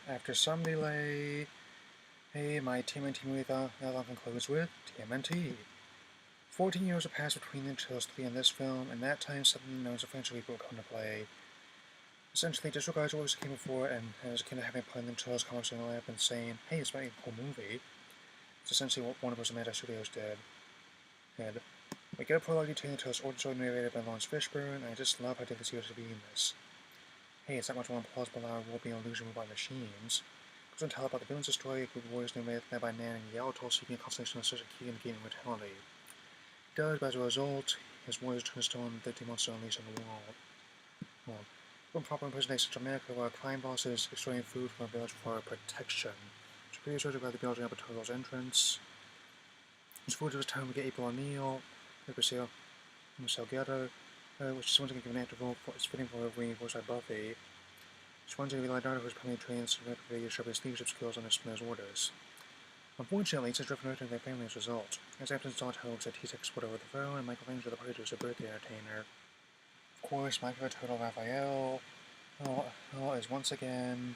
After some delay, hey, my TMNT movie now concludes with TMNT. 14 years have passed between the Turtles 3 and this film, and that time something known as a franchise will come to play. Essentially, disregards what came before, and as a kid having played the Turtles comics in the lab and saying, hey, it's a cool movie. It's essentially what Warner Bros. Media Studios did. We get a prologue detailing the Turtles' origin story narrated by Lawrence Fishburne, and I just love how they series to be in this. Hey, it's not much more implausible that our world being illusion by machines. It goes on to tell about the villains of the story, a group of warriors led by Nan and Yellow Toll seeking a constellation of such a key and gaining mortality. He does, but as a result, his warriors turn to stone the monster unleashed on the world. One proper presentation to America where a crime boss is extracting food from a village for protection. Superior soldier by the building up a Turtles entrance. His food to his town to get April O'Neil, Michelle Gellar, which is once again given an active role for its fitting for being voiced by Buffy. She's once again the daughter who's permanently trained to regularly sharpen his leadership skills on his orders. Unfortunately, it's a driven return to their family as a result. His absence daughter works at T-Tech Sport over the phone, and Michael Ranger the party to his birthday entertainer. Of course, my favorite turtle, Raphael, is once again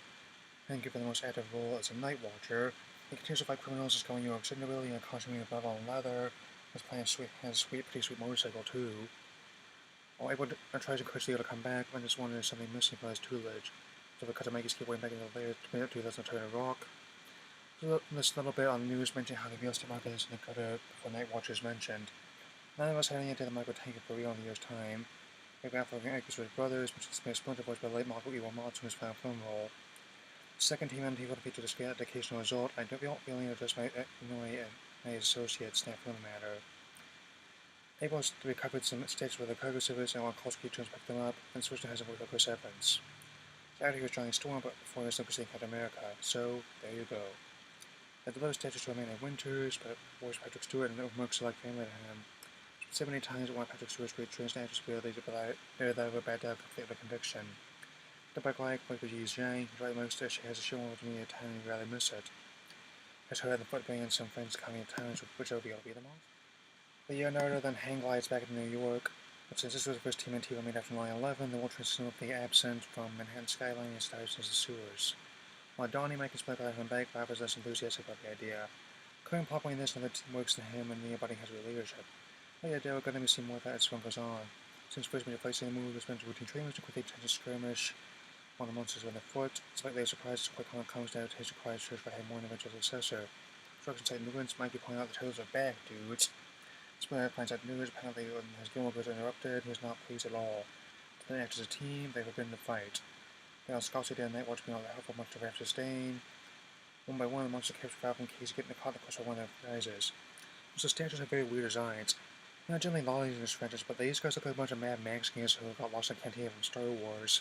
given the most active role as a night watcher. He continues to fight criminals, is going New York City really, and constantly above all leather. His plan has a pretty sweet motorcycle too. While April tries to encourage Leo to come back, when this one there's something missing from his tutelage. So they cut to make his skateboarding back into the lair to make it to that's not turn a rock. So this little bit on the news mentioning how the real estate market is in the gutter before Night Watchers mentioned. None of us had any idea the market would take it for real in a year's time. We got for Eric with brothers, which is a splinter voiced by late Michael Ewan Mott's in his final film role. Second TMNT would feature the educational result. I don't feel feeling of just my associates snap from the matter. Able to recover some stakes with the cargo service and while Kolsky turns pick them up, and switch to has a voice by Chris Evans. After he was Johnny Storm, but before his Lucas Captain America, so there you go. They deliver statues to Amanda Winters, but voiced Patrick Stewart and Merck's like family to him. 70 times one Patrick Stewart's great strange natural ability to bear that of a bad dad conflict of conviction. The back like by Yi Zhang, who tried most she has a show with me a time and rather miss it. Has heard the foot banging some friends coming to town, which will be able to beat them off. The year narrator then hang glides back to New York, but since this was the first TMNT made after 9/11, the world transitioned be absent from Manhattan skyline and stars into the sewers. While Donnie might explain about him back, Bob is less enthusiastic about the idea. Current plopping this and the team works to him and the budding has real leadership. The idea we're going to see more of that as film goes on. Since first major fights in the movie was meant to routine trainers to quickly change skirmish, one of the monsters on their foot, despite their surprise, quick comes down to his required search for him more an eventual successor. Instruction site Newlands might be pointing out the turtles are back, dudes. Splinter finds out news, apparently when his Gilmore goes interrupted, he is not pleased at all. Then after as a team, they forbidden the fight. They all Scotty and Night Watch being all the helpful monster they have to sustain. One by one, the monster captures Ralph in case getting caught in the course of one of their prizes. So the statues have very weird designs. They're not generally lollies in this franchise, but these guys look like a bunch of Mad Max gangs who got lost in Cantina from Star Wars.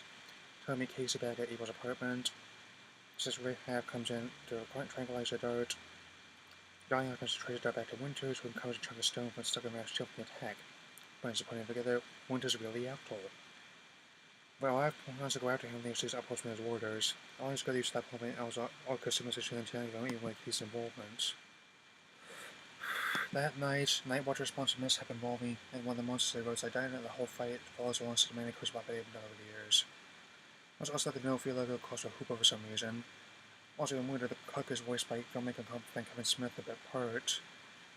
Tell me Casey back at Evil's apartment. Since Ray Half comes in to tranquilize the dart. Johnny happens to trace the dart back to Winters, who encounters a chunk of stone when stuck in Ralph's shield from the attack. When it's putting together, Winters really after. Well, Ralph wants to go after him, and he sees upwards from his orders. All he's got to use that point, and also all customers are shooting him, even with his involvement. That night, Night Watcher responds to mishap involving and one of the monsters they roadside diner, and the whole fight follows along to the many curse about they've done over the years. Also let the no feel like it'll cost a hooper for some reason. Also, in Winter, the cook is voiced by filmmaker Kevin Smith a bit part.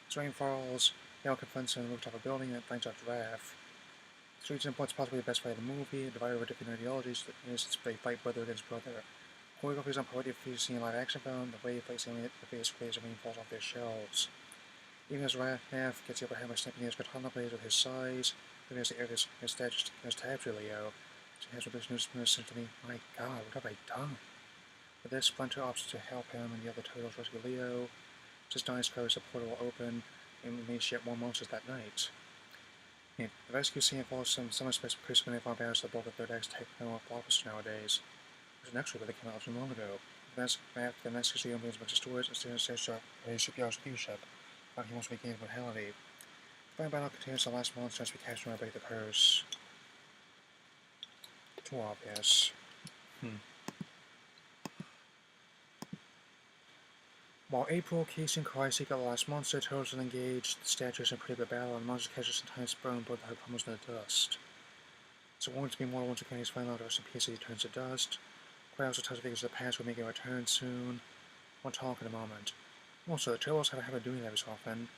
As rain falls, Yale confronts him on the rooftop of a building and finds out Giraffe. Streets and what's possibly the best fight of the movie, divided over different ideologies, is they fight brother against brother. Choreography is on par with the scene live action film, the way he fights the face plays when he falls off their shelves. Even as Raph gets the upper hand by snapping his katana blades with his size, even as the air his statue tabs Leo, she has with this news to me, my god, what have I done? With this, Splinter opts to help him and the other turtles rescue Leo. Just Donnie's covers the portal will open and may ship more monsters that night. The rescue scene involves some space Chris when they found balance the bulk of their act's techno blockbuster nowadays. It was an extra, but they came out from long ago. The next scene opens a bunch of stores and stands to shop his shipyard's leadership. But he wants to regain mortality. The final battle continues the last monster as we capture and break the curse. Too obvious. While April, Casey, and Kai seek out the last monster, turtles are engaged, the statues in a pretty good battle, and the monster catches sometimes burn both the crumbles in the dust. So it wants to be more once the candies find out the rest of peace as he turns to dust. Quite also tells figures of the past will make a return soon. We'll talk in a moment. Also, the trailers have a habit of doing that as often,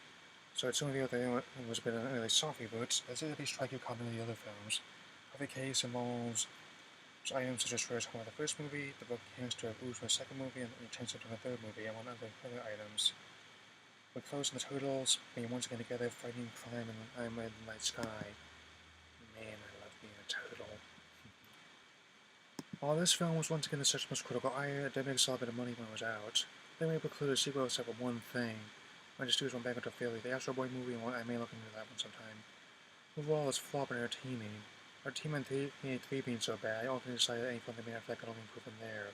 so it's only the other thing was a bit of an early soft reboots, as it at least strike you common in the other films. Every case involves items such as first home of the first movie, the book canister of booze from the second movie, and the utensil from the third movie, among other items. With Close and the Turtles being once again together fighting crime in the night sky. Man, I love being a turtle. While this film was once again the search's most critical ire, it did make a solid bit of money when it was out. They may preclude a sequel except for one thing. My studios went back into failure. The Astro Boy movie, and I may look into that one sometime. Overall, it's flawed and entertaining. Our TMNT being so bad, I often decided that any film they made after that could only improve from there.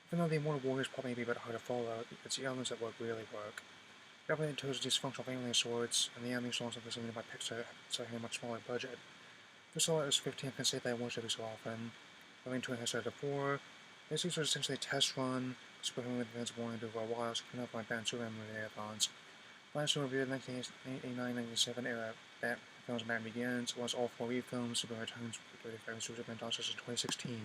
Even though the Immortal Warriors plot may be a bit hard to follow, it's the elements that really work. Everything chose dysfunctional family of sorts, and the animation also was limited by Pixar, so having a much smaller budget. This all is 15 can say that I watched every so often. Going to it has started before. This was essentially a test run, experimenting with events wanted to do for a while, so keeping up my Batman Superman movie marathons. Last one reviewed the 1989-97 era Bat films Batman Begins, was all 4 refilms, Superman Returns, 35 Superman Dawn in 2016.